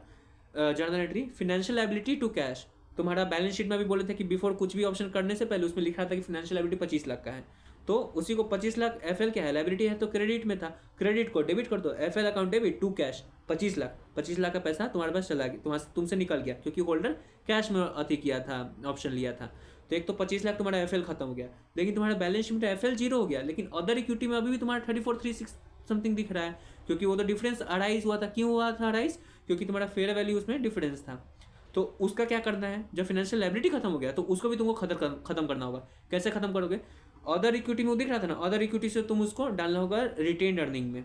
journal entry financial liability to cash. तुम्हारा बैलेंस शीट में भी बोले थे कि बिफोर कुछ भी ऑप्शन करने से पहले उसमें लिखा था कि फाइनेंशियल लायबिलिटी 25 लाख का है, तो उसी को 25 लाख एफएल क्या है, लायबिलिटी है तो क्रेडिट में था, क्रेडिट को डेबिट कर दो, FL account debit to cash 25 lakh का पैसा तुम्हारे पास चला गया, तुमसे निकल गया, क्योंकि होल्डर कैश में अति किया था, ऑप्शन लिया था। तो एक तो 25 लाख तुम्हारा एफएल खत्म हो गया, लेकिन तुम्हारा बैलेंस शीट में एफएल 0 हो गया, लेकिन अदर इक्विटी में अभी भी तुम्हारा 34,36 समथिंग दिख रहा है, क्योंकि वो तो डिफरेंस अराइज हुआ था। क्यों हुआ था अराइज, क्योंकि तुम्हारा फेयर वैल्यू उसमें डिफरेंस था। तो उसका क्या करना है, जब फाइनेंशियल लायबिलिटी खत्म हो गया तो उसको भी तुमको खत्म करना होगा। कैसे खत्म करोगे, अदर इक्विटी में वो दिख रहा था ना, अदर इक्विटी से तुम उसको डालना होगा रिटेन्ड अर्निंग में।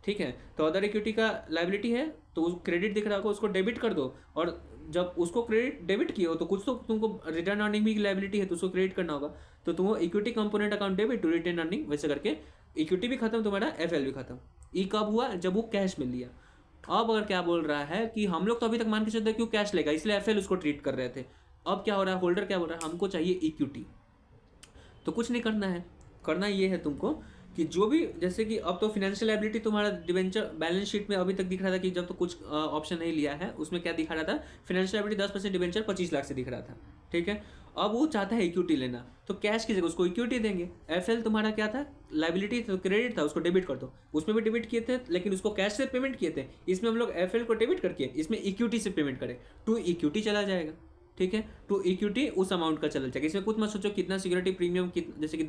ठीक है, तो अदर इक्विटी का लायबिलिटी है तो क्रेडिट दिख रहा होगा, उसको डेबिट कर दो, और जब उसको क्रेडिट डेबिट किए हो तो कुछ तो तुमको रिटर्न अर्निंग भी लायबिलिटी है तो उसको क्रेडिट करना होगा, तो तुमको equity component account debit to retained earning, वैसे करके इक्विटी भी खत्म, तुम्हारा एफएल भी खत्म। ये कब हुआ, जब वो कैश में लिया। अब अगर क्या बोल रहा है कि हम लोग तो अभी तक मान के चलते क्यों कैश लेगा, इसलिए एफएल उसको ट्रीट कर रहे थे। अब क्या हो रहा है, होल्डर क्या बोल रहा है, हमको चाहिए इक्विटी। तो कुछ नहीं करना है, करना ये है तुमको कि जो भी, जैसे कि अब तो फाइनेंशियल लायबिलिटी तुम्हारा डिवेंचर बैलेंस शीट में अभी तक दिख रहा था कि जब तो कुछ ऑप्शन नहीं लिया है, उसमें क्या दिखा रहा था, फाइनेंशियल लायबिलिटी 10% डिवेंचर 25 लाख से दिख रहा था। ठीक है, अब वो चाहता है इक्विटी लेना, तो कैश की जगह उसको इक्विटी देंगे। एफएल तुम्हारा क्या था, लायबिलिटी तो क्रेडिट था, उसको डेबिट कर दो, उसमें भी डेबिट किए थे लेकिन उसको कैश से पेमेंट किए थे, इसमें हम लोग एफएल को डेबिट करके इसमें इक्विटी से पेमेंट करें, टू इक्विटी चला जाएगा। ठीक है, टू इक्विटी उस अमाउंट का चला जाएगा। इसमें कुछ मत सोचो कितना सिक्योरिटी प्रीमियम, जैसे कि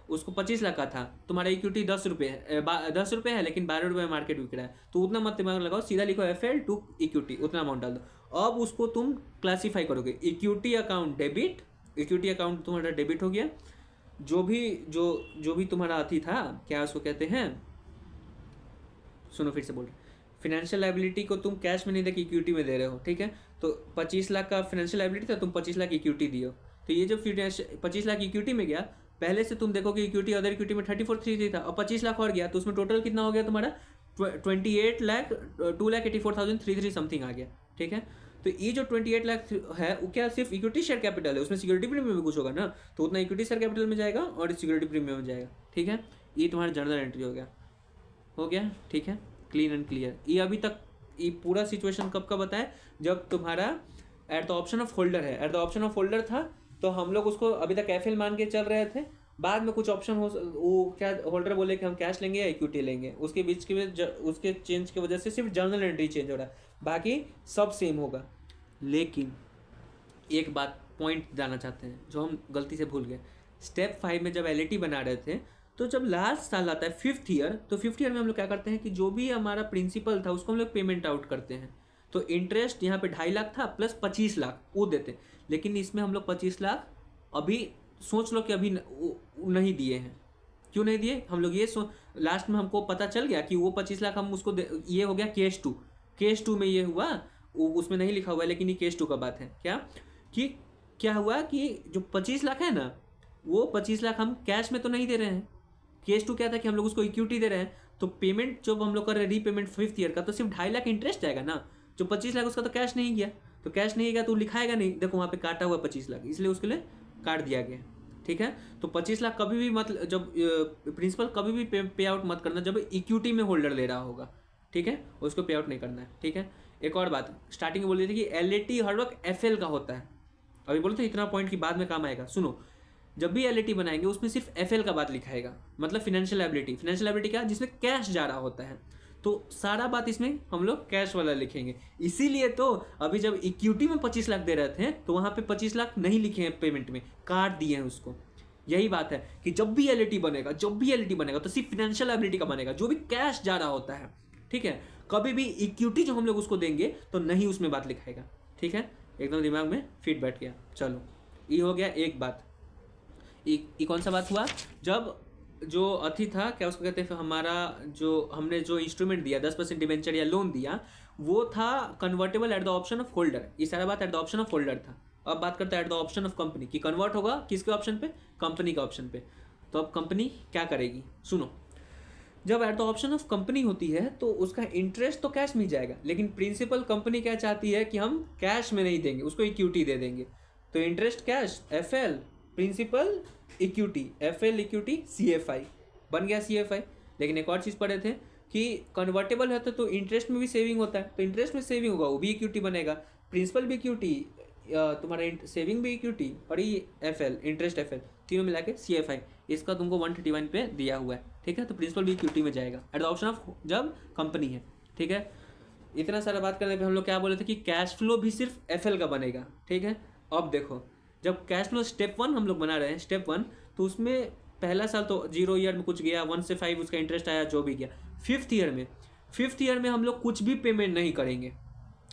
उसको 25 लाख का था, तुम्हारा इक्विटी 10 रुपये है, लेकिन 12 रुपये मार्केट बिक रहा है, तो उतना मत दिमाग लगाओ, सीधा लिखो एफएल टू इक्विटी, उतना अमाउंट डाल दो। अब उसको तुम क्लासीफाई करोगे, equity account debit, equity account तुम्हारा डेबिट हो गया, जो भी तुम्हारा अति था, क्या उसको कहते हैं, सुनो फिर से बोल रहे, फाइनेंशियल लायबिलिटी को तुम कैश में नहीं दे के इक्विटी में दे रहे हो। ठीक है, तो 25 लाख का फाइनेंशियल लायबिलिटी था, तुम 25 लाख इक्विटी दियो, तो ये जो 25 लाख इक्विटी में गया, पहले से तुम देखो कि इक्विटी अदर इक्विटी में 34,333 था, और 25 लाख और गया, तो उसमें टोटल कितना हो गया तुम्हारा 2,84,333 समथिंग आ गया। ठीक है, तो ये जो 28 लाख है वो क्या सिर्फ इक्विटी शेयर कैपिटल है, उसमें सिक्योरिटी प्रीमियम भी कुछ होगा ना, तो उतना इक्विटी शेयर कैपिटल में जाएगा और सिक्योरिटी प्रीमियम में जाएगा। ठीक है, ये तुम्हारा जर्नल एंट्री हो गया। ठीक है, क्लीन एंड क्लियर। ये अभी तक ये पूरा सिचुएशन कब का बताया, जब तुम्हारा at the option of holder है, at the option of holder था तो हम लोग उसको अभी तक एफएल मान के चल रहे थे, बाद में कुछ ऑप्शन वो क्या होल्डर बोले कि हम कैश लेंगे या इक्विटी लेंगे, उसके बीच के उसके चेंज की वजह से सिर्फ जर्नल एंट्री चेंज हो रहा है, बाकी सब सेम होगा। लेकिन एक बात पॉइंट जाना चाहते हैं जो हम गलती से भूल गए, स्टेप 5 में जब एलईटी बना रहे थे तो जब लास्ट साल आता है 5th ईयर, तो 5th ईयर में हम लोग क्या करते हैं कि जो भी हमारा प्रिंसिपल था उसको हम लोग पेमेंट आउट करते हैं। तो इंटरेस्ट यहाँ पे 2.5 लाख था प्लस 25 लाख वो देते, लेकिन इसमें हम लोग 25 लाख अभी सोच लो कि अभी नहीं दिए हैं। क्यों नहीं दिए? हम लोग ये लास्ट में हमको पता चल गया कि वो 25 लाख हम उसको ये हो गया केस टू में ये हुआ, उसमें नहीं लिखा हुआ है लेकिन ये केस 2 का बात है। क्या हुआ कि जो 25 लाख है ना, वो 25 लाख हम कैश में तो नहीं दे रहे हैं। केस 2 क्या था कि हम लोग उसको इक्विटी दे रहे हैं, तो पेमेंट जब हम लोग कर रहे हैं रीपेमेंट 5th ईयर का, तो सिर्फ 2.5 लाख इंटरेस्ट आएगा ना, जो 25 लाख उसका तो कैश नहीं गया। तो कैश नहीं गया तो लिखाएगा नहीं, देखो वहाँ पे काटा हुआ 25 लाख, इसलिए उसके लिए काट दिया गया। ठीक है, तो 25 लाख कभी भी मत, जब प्रिंसिपल कभी भी पे आउट मत करना जब इक्विटी में होल्डर ले रहा होगा। ठीक है, उसको पे आउट नहीं करना है। ठीक है, एक और बात स्टार्टिंग में बोल रही थी कि एलएटी हर वक्त एफएल का होता है। अभी बोले तो इतना पॉइंट की बाद में काम आएगा। सुनो, जब भी एलएटी बनाएंगे उसमें सिर्फ एफएल का बात लिखाएगा, मतलब फाइनेंशियल लायबिलिटी क्या, जिसमें कैश जा रहा होता है, तो सारा बात इसमें हम लोग कैश वाला लिखेंगे। इसीलिए तो अभी जब इक्विटी में 25 लाख दे रहे थे तो वहां पे 25 लाख नहीं लिखे हैं, पेमेंट में काट दिए हैं उसको। यही बात है कि जब भी एलएटी बनेगा तो सिर्फ फाइनेंशियल लायबिलिटी का बनेगा, जो भी कैश जा रहा होता है। ठीक है, कभी भी इक्विटी जो हम लोग उसको देंगे तो नहीं उसमें बात लिखाएगा। ठीक है, एकदम दिमाग में फिट बैठ गया। चलो, ये हो गया एक बात। ये कौन सा बात हुआ? जब जो अथी था, क्या उसको कहते हैं, हमारा जो हमने जो इंस्ट्रूमेंट दिया 10% डिबेंचर या लोन दिया, वो था convertible eight the option of holder. ये सारा बात eight the option of holder था। अब बात करते हैं eight the option of company की कन्वर्ट होगा किसके ऑप्शन पे? कंपनी का ऑप्शन पे। तो अब कंपनी क्या करेगी? सुनो, जब eight the option of company होती है तो उसका इंटरेस्ट तो कैश मिल जाएगा, लेकिन प्रिंसिपल कंपनी क्या चाहती है कि हम कैश में नहीं देंगे, उसको इक्विटी दे देंगे। तो interest cash FL, principal equity, FL equity CFI बन गया सीएफआई। लेकिन एक और चीज़ पढ़े थे कि कन्वर्टेबल होता है तो इंटरेस्ट में भी सेविंग होता है, तो इंटरेस्ट में सेविंग होगा वो भी इक्विटी बनेगा, प्रिंसिपल भी इक्विटी, तुम्हारा सेविंग भी इक्विटी, और ये एफएल इंटरेस्ट एफएल तीनों मिला के सीएफआई। इसका तुमको 131 पे दिया हुआ है। ठीक है, तो प्रिंसिपल भी इक्विटी में जाएगा एट द ऑप्शन ऑफ जब कंपनी है। ठीक है, इतना सारा बात करने पे हम लोग क्या बोले थे कि कैश फ्लो भी सिर्फ एफएल का बनेगा। ठीक है, अब देखो, जब कैश फ्लो स्टेप 1 हम लोग बना रहे हैं, स्टेप 1, तो उसमें पहला साल तो 0 ईयर में कुछ गया, 1 से 5 उसका इंटरेस्ट आया, जो भी गया। 5th ईयर में हम लोग कुछ भी पेमेंट नहीं करेंगे।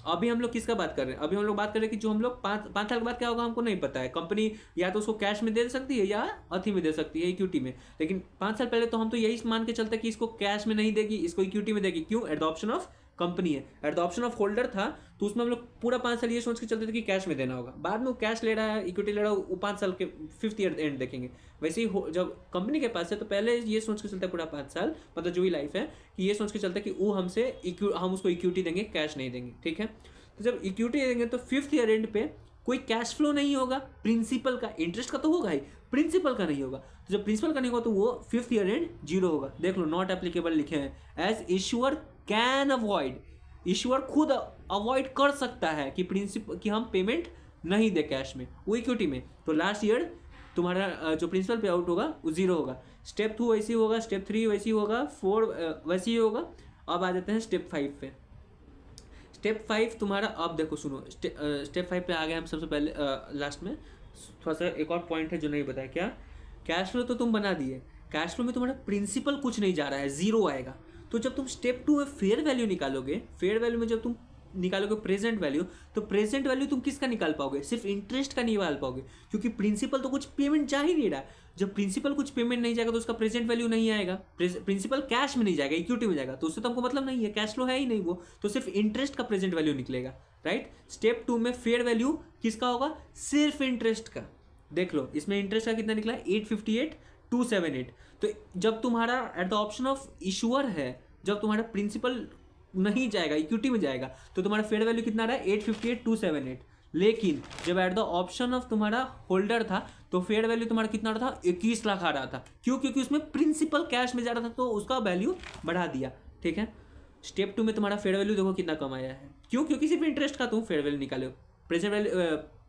अभी हम लोग किसका बात कर रहे हैं? अभी हम लोग बात कर रहे हैं कि जो हम लोग 5 साल के बाद क्या होगा हमको नहीं पता है। कंपनी या तो उसको कैश में दे सकती है या अथी में दे सकती है, इक्विटी में। लेकिन 5 साल पहले तो हम तो यही मान के चलते कि इसको कैश में नहीं देगी, इसको इक्विटी में देगी। क्यों? At the option of company है। At the option of holder था तो उसमें हम लोग पूरा 5 साल ये सोच के चलते थे कि कैश में देना होगा। बाद में वो कैश ले रहा है, इक्विटी ले रहा है, वो 5 साल के 5th ईयर एंड देखेंगे। वैसे ही जब कंपनी के पास है तो पहले ये सोच के चलता है पूरा 5 साल, मतलब जो भी लाइफ है, कि ये सोच के चलता है कि वो हम उसको इक्विटी देंगे, कैश नहीं देंगे। ठीक है, तो जब इक्विटी देंगे तो 5th ईयर एंड पे कोई कैश फ्लो नहीं होगा प्रिंसिपल का, इंटरेस्ट का तो होगा ही, प्रिंसिपल का नहीं होगा। तो जब प्रिंसिपल का नहीं होगा तो वो 5th ईयर एंड 0 होगा। देख लो, नॉट एप्लीकेबल लिखे हैं, एज इश्यूअर कैन अवॉइड, ईश्वर खुद अवॉइड कर सकता है कि प्रिंसिपल कि हम पेमेंट नहीं दे कैश में, वो इक्विटी में। तो लास्ट ईयर तुम्हारा जो प्रिंसिपल पे आउट होगा वो 0 होगा। स्टेप 2 वैसे ही होगा, स्टेप 3 वैसे ही होगा, 4 वैसे ही होगा। अब आ जाते हैं स्टेप 5 पे। स्टेप 5 तुम्हारा, अब देखो सुनो, स्टेप 5 पे आ गए हम सबसे पहले। लास्ट में थोड़ा सा एक और पॉइंट है जो नहीं बताया। क्या? कैश फ्लो तो तुम बना दिए, कैश फ्लो में तुम्हारा प्रिंसिपल कुछ नहीं जा रहा है, 0 आएगा। तो जब तुम स्टेप 2 में फेयर वैल्यू निकालोगे, फेयर वैल्यू में जब तुम निकालोगे प्रेजेंट वैल्यू, तो प्रेजेंट वैल्यू तुम किसका निकाल पाओगे? सिर्फ इंटरेस्ट का निकाल पाओगे, क्योंकि प्रिंसिपल तो कुछ पेमेंट जा ही नहीं रहा। जब प्रिंसिपल कुछ पेमेंट नहीं जाएगा तो उसका प्रेजेंट वैल्यू नहीं आएगा। प्रिंसिपल कैश में नहीं जाएगा, इक्विटी में जाएगा, तो उससे तो हमको मतलब नहीं है, कैश फ्लो है ही नहीं वो, तो सिर्फ इंटरेस्ट का प्रेजेंट वैल्यू निकलेगा। राइट, स्टेप 2 में फेयर वैल्यू किसका होगा? सिर्फ इंटरेस्ट का। देख लो, इसमें इंटरेस्ट का कितना निकला? 858,278। तो जब तुम्हारा at the option of issuer है, जब तुम्हारा प्रिंसिपल नहीं जाएगा, इक्विटी में जाएगा, तो तुम्हारा फेयर वैल्यू कितना रहा है? 858,278। लेकिन जब एट द ऑप्शन ऑफ तुम्हारा होल्डर था तो फेयर वैल्यू तुम्हारा कितना रहा था? 21 लाख आ रहा था। क्यों? क्योंकि उसमें प्रिंसिपल कैश में जा रहा था, तो उसका वैल्यू बढ़ा दिया। ठीक है, स्टेप 2 में तुम्हारा फेयर वैल्यू देखो कितना कम आया है। क्यों? क्योंकि सिर्फ इंटरेस्ट का तुम फेयर वैल्यू निकालो, प्रेजेंट वैल्यू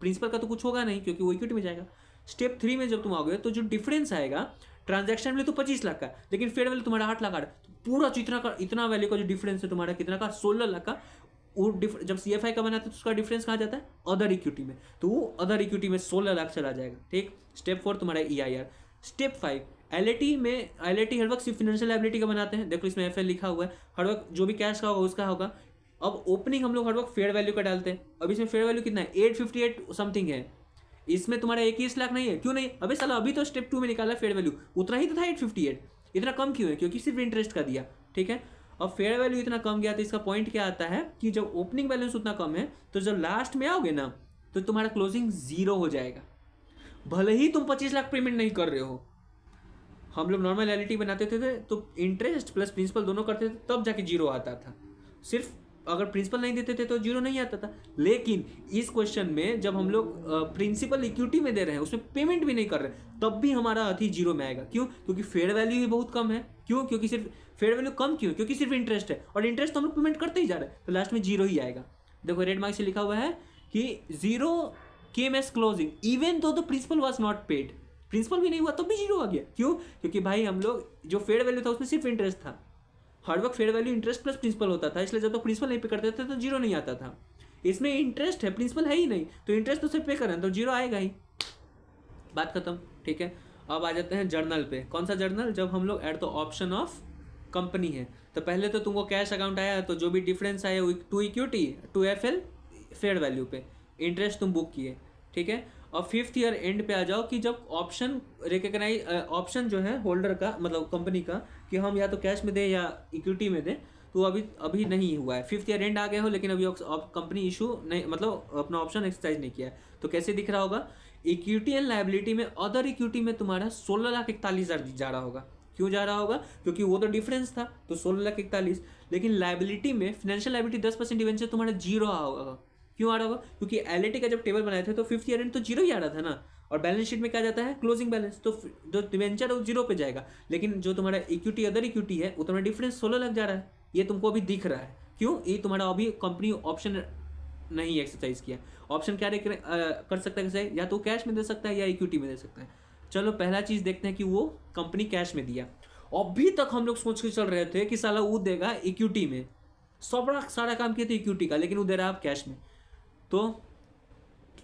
प्रिंसिपल का तो कुछ होगा नहीं, क्योंकि वो इक्विटी में जाएगा। स्टेप 3 में जब तुम आओगे तो जो डिफरेंस आएगा, ट्रांजैक्शन वैल्यू तो 25 लाख का, लेकिन फेयर वैल्यू तुम्हारा 8 लाख आ रहा है, तो पूरा इतना वैल्यू का जो डिफरेंस है तुम्हारा कितना का? 16 लाख का। वो जब सीएफआई का बनाता है तो उसका डिफरेंस कहाँ जाता है? अदर इक्विटी में, तो वो अदर इक्विटी में 16 लाख चला जाएगा। ठीक, स्टेप 4 तुम्हारा ईआईआर। स्टेप 5, एलएटी में एलएटी हर वक्त सिर्फ फाइनेंशियल लायबिलिटी का बनाते हैं। देखो इसमें एफएल लिखा हुआ है, हर वक्त जो भी कैश का होगा उसका होगा। अब ओपनिंग हम लोग हर वक्त फेयर वैल्यू का डालते हैं। अब इसमें फेयर वैल्यू कितना है, 858 समथिंग है। इसमें तुम्हारा 21 लाख नहीं है, क्यों नहीं? अबे साला अभी तो स्टेप 2 में निकाला फेयर वैल्यू, उतना ही तो था 858, इतना कम क्यों है? क्योंकि सिर्फ इंटरेस्ट का दिया, ठीक है। अब फेयर वैल्यू इतना कम गया तो इसका पॉइंट क्या आता है कि जब ओपनिंग बैलेंस उतना कम है तो जब लास्ट में आओगे ना तो तुम्हारा क्लोजिंग जीरो हो जाएगा, भले ही तुम 25 लाख पेमेंट नहीं कर रहे हो। हम लोग नॉर्मल एलईटी बनाते थे तो इंटरेस्ट प्लस प्रिंसिपल दोनों करते थे तब जाके जीरो आता था। सिर्फ अगर प्रिंसिपल नहीं देते थे तो जीरो नहीं आता था। लेकिन इस क्वेश्चन में जब हम लोग प्रिंसिपल इक्विटी में दे रहे हैं, उसमें पेमेंट भी नहीं कर रहे, तब भी हमारा अति जीरो में आएगा। क्यों? क्योंकि फेयर वैल्यू ही बहुत कम है। क्यों? क्योंकि सिर्फ फेयर वैल्यू कम क्यों? क्योंकि सिर्फ इंटरेस्ट है, और इंटरेस्ट तो हम लोग पेमेंट करते ही जा रहे हैं, तो लास्ट में जीरो ही आएगा। देखो रेड मार्क से लिखा हुआ है कि zero came as closing even though the principal was not paid. Principal भी नहीं हुआ तब भी जीरो आ गया। क्यों? क्योंकि भाई हम लोग जो फेयर वैल्यू था उसमें सिर्फ इंटरेस्ट था। हर वक्त fair value interest plus principal होता था, इसलिए जब तो प्रिंसिपल नहीं पे करते थे तो जीरो नहीं आता था। इसमें इंटरेस्ट है, प्रिंसिपल है ही नहीं, तो इंटरेस्ट तो सिर्फ पे करें तो जीरो आएगा ही। बात खत्म, ठीक है। अब आ जाते हैं जर्नल पे। कौन सा जर्नल? जब हम लोग eight the option of company है, तो पहले तो तुमको कैश अकाउंट आया, तो जो भी डिफरेंस आया to equity to FL fair value पे इंटरेस्ट तुम बुक किए, ठीक है। और 5th ईयर एंड पे आ जाओ कि जब ऑप्शन रिकग्नाइज ऑप्शन जो है होल्डर का मतलब कंपनी का कि हम या तो कैश में दें या इक्विटी में दें, तो अभी नहीं हुआ है। 5th ईयर एंड आ गए हो लेकिन अभी कंपनी इशू नहीं, मतलब अपना ऑप्शन एक्सरसाइज नहीं किया है, तो कैसे दिख रहा होगा? इक्विटी एंड लायबिलिटी में अदर इक्विटी में तुम्हारा 16,41,000 जा रहा होगा। क्यों जा रहा होगा? क्योंकि वो तो डिफरेंस था, तो 16,41,000। लेकिन लायबिलिटी में फाइनेंशियल लायबिलिटी 10% डिवेंचर तुम्हारा जीरो आ होगा। क्यों आ रहा होगा? क्योंकि एलईटी का जब टेबल बनाए थे तो 5th ईयर एंड तो जीरो ही आ रहा था ना, और बैलेंस शीट में क्या जाता है? क्लोजिंग बैलेंस, तो जो डिवेंचर है वो जीरो पे जाएगा। लेकिन जो तुम्हारा इक्विटी अदर इक्विटी है वो तुम्हारा डिफरेंस 16 लाख जा रहा है, ये तुमको अभी दिख रहा है। क्यों? ये तुम्हारा अभी कंपनी ऑप्शन नहीं एक्सरसाइज किया। ऑप्शन क्या कर सकता है कैसे? या तो कैश में दे सकता है या इक्विटी में दे सकता है। चलो पहला चीज देखते हैं कि वो कंपनी कैश में दिया। अभी तक हम लोग सोच के चल रहे थे कि साला वो देगा इक्विटी में, सब सारा काम किए थे इक्विटी का, लेकिन वो दे रहा है आप कैश में। तो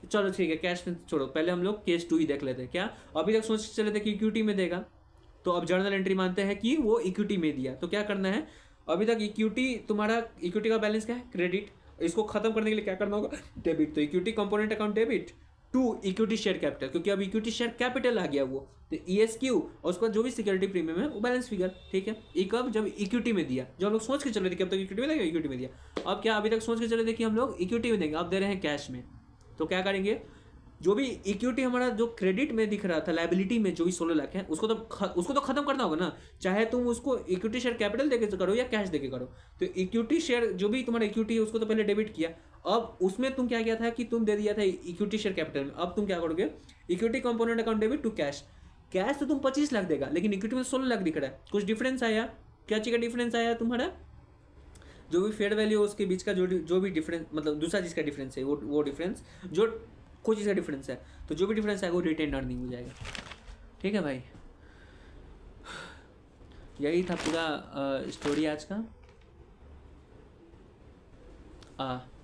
चलो ठीक है, कैश में छोड़ो, पहले हम लोग केस 2 ही देख लेते हैं। क्या अभी तक सोच चले थे कि इक्विटी में देगा, तो अब जर्नल एंट्री मानते हैं कि वो इक्विटी में दिया। तो क्या करना है? अभी तक इक्विटी तुम्हारा इक्विटी का बैलेंस क्या है? क्रेडिट। इसको खत्म करने के लिए क्या करना होगा? डेबिट। तो equity component account debit to equity share capital, क्योंकि अब इक्विटी शेयर कैपिटल आ गया वो, तो ESQ और उसका जो भी सिक्योरिटी प्रीमियम है वो बैलेंस फिगर, ठीक है। एक अब जब इक्विटी में दिया, जो हम लोग सोच के चल रहे थे कि अब तक इक्विटी में देगा, इक्विटी में दिया। अब क्या अभी तक सोच के चले थे कि हम लोग इक्विटी में देंगे, अब दे रहे हैं कैश में। तो क्या करेंगे? जो भी इक्विटी हमारा जो क्रेडिट में दिख रहा था, लायबिलिटी में जो भी 16 लाख है, उसको तो खत्म करना होगा ना, चाहे तुम उसको इक्विटी शेयर कैपिटल देके करो या कैश देके करो। तो इक्विटी शेयर जो भी तुम्हारा इक्विटी है उसको तो पहले डेबिट किया, अब उसमें तुम क्या किया था कि तुम दे दिया था इक्विटी शेयर कैपिटल में। अब तुम क्या करोगे? Equity component account debit to cash. Cash तो तुम 25 लाख देगा, लेकिन इक्विटी में 16 लाख दिख रहा है। कुछ डिफरेंस आया, क्या चीज का डिफरेंस आया? तुम्हारा जो भी फेयर वैल्यू उसके बीच का जो भी डिफरेंस, मतलब दूसरा चीज का डिफरेंस है, वो डिफरेंस जो कोई चीज़ का डिफरेंस है, तो जो भी डिफरेंस है वो रिटेन अर्निंग हो जाएगा, ठीक है भाई। यही था पूरा स्टोरी आज का।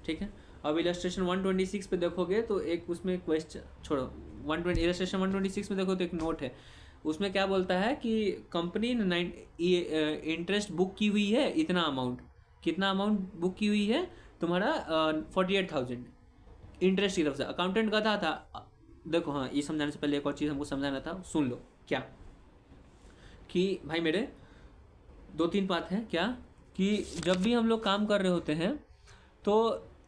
ठीक है। अब इलस्ट्रेशन 126 पे देखोगे तो एक उसमें क्वेश्चन छोड़ो, इलस्ट्रेशन 126 में देखो तो एक नोट है, उसमें क्या बोलता है कि कंपनी ने इंटरेस्ट बुक की हुई है इतना अमाउंट, कितना अमाउंट बुक की हुई है तुम्हारा 48,000 इंटरेस्ट की तरफ से। अकाउंटेंट गधा था। देखो हाँ, ये समझाने से पहले एक और चीज़ हमको समझाना था, सुन लो। क्या कि भाई मेरे 2-3 बात है, क्या कि जब भी हम लोग काम कर रहे होते हैं तो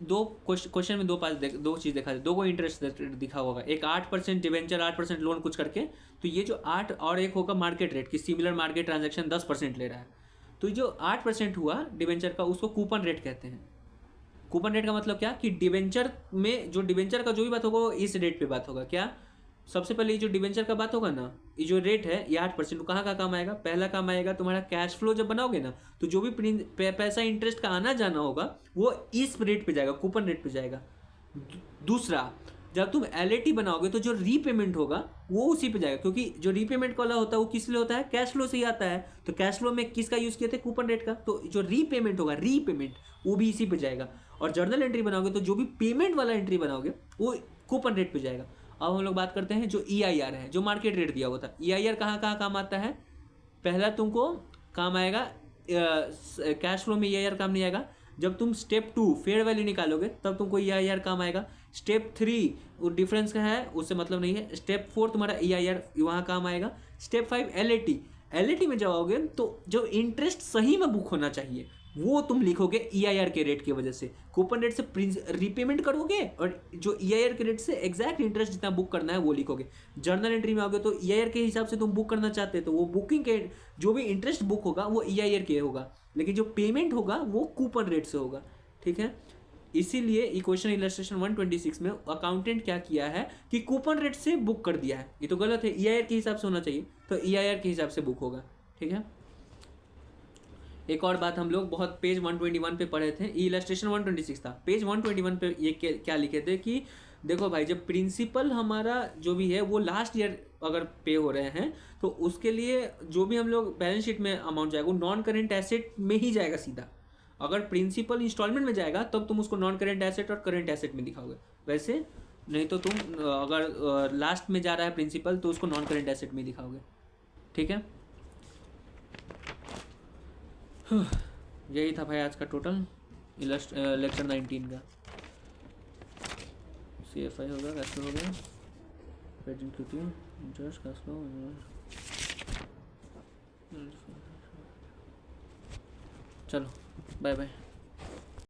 दो क्वेश्चन में दो चीज़ देखा, दो को इंटरेस्ट दिखा होगा। एक 8% डिवेंचर, 8% लोन कुछ करके, तो ये जो 8 और एक होगा मार्केट रेट की सिमिलर मार्केट ट्रांजैक्शन 10% ले रहा है, तो जो 8% हुआ डिवेंचर का उसको कूपन रेट कहते हैं। कूपन रेट का मतलब क्या कि डिवेंचर में जो डिवेंचर का जो भी बात होगा वो इस रेट पे बात होगा। क्या? सबसे पहले ये जो डिवेंचर का बात होगा ना, ये जो रेट है ये 8%, कहाँ का काम आएगा? पहला काम आएगा तुम्हारा कैश फ्लो जब बनाओगे ना, तो जो भी पैसा इंटरेस्ट का आना जाना होगा वो इस रेट पे जाएगा, कूपन रेट पे जाएगा। दूसरा, जब तुम एलएटी बनाओगे तो जो रीपेमेंट होगा वो उसी पे जाएगा, क्योंकि जो रीपेमेंट वाला होता है वो किस लिए होता है? कैश फ्लो से ही आता है। तो कैश फ्लो में किसका यूज किए थे? कूपन रेट का। तो जो रीपेमेंट होगा, रीपेमेंट, वो भी इसी पे जाएगा। और जर्नल एंट्री बनाओगे तो जो भी पेमेंट वाला एंट्री बनाओगे वो कूपन रेट पे जाएगा। अब हम लोग बात करते हैं जो EIR है, जो मार्केट रेट दिया हुआ था। EIR कहाँ कहाँ काम आता है? पहला तुमको काम आएगा कैश फ्लो में EIR काम नहीं आएगा। जब तुम स्टेप 2 फेयर वैल्यू निकालोगे तब तुमको EIR काम आएगा। स्टेप 3 वो डिफरेंस का है, उससे मतलब नहीं है। स्टेप 4 तुम्हारा EIR वहाँ काम आएगा। स्टेप 5 LAT में जाओगे तो जो इंटरेस्ट सही में बुक होना चाहिए वो तुम लिखोगे EIR के रेट की वजह से। कूपन रेट से रीपेमेंट करोगे और जो EIR के रेट से एग्जैक्ट इंटरेस्ट जितना बुक करना है वो लिखोगे। जर्नल एंट्री में आओगे तो EIR के हिसाब से तुम बुक करना चाहते हो तो वो बुकिंग के जो भी इंटरेस्ट बुक होगा वो EIR के होगा, लेकिन जो पेमेंट होगा वो कूपन रेट से होगा। ठीक है, इसीलिए इक्वेशन इलस्ट्रेशन 126 में अकाउंटेंट क्या किया है कि कूपन रेट से बुक कर दिया है। ये तो गलत है, EIR के हिसाब से होना चाहिए, तो EIR के हिसाब से बुक होगा। ठीक है, एक और बात हम लोग बहुत पेज 121 पे पढ़े थे, इलस्ट्रेशन 126 था, पेज 121 पे ये क्या लिखे थे कि देखो भाई जब प्रिंसिपल हमारा जो भी है वो लास्ट ईयर अगर पे हो रहे हैं तो उसके लिए जो भी हम लोग बैलेंस शीट में अमाउंट जाएगा वो नॉन करेंट एसेट में ही जाएगा सीधा। अगर प्रिंसिपल इंस्टॉलमेंट में जाएगा तब तुम उसको नॉन करेंट एसेट और करेंट एसेट में दिखाओगे, वैसे नहीं तो तुम अगर लास्ट में जा रहा है प्रिंसिपल तो उसको नॉन करेंट एसेट में दिखाओगे। ठीक है, यही था भाई आज का टोटल लेक्चर 19 का। CFI होगा, कैश फ्लो हो गया, इंटरेस्ट, कैश फ्लो। चलो बाय बाय।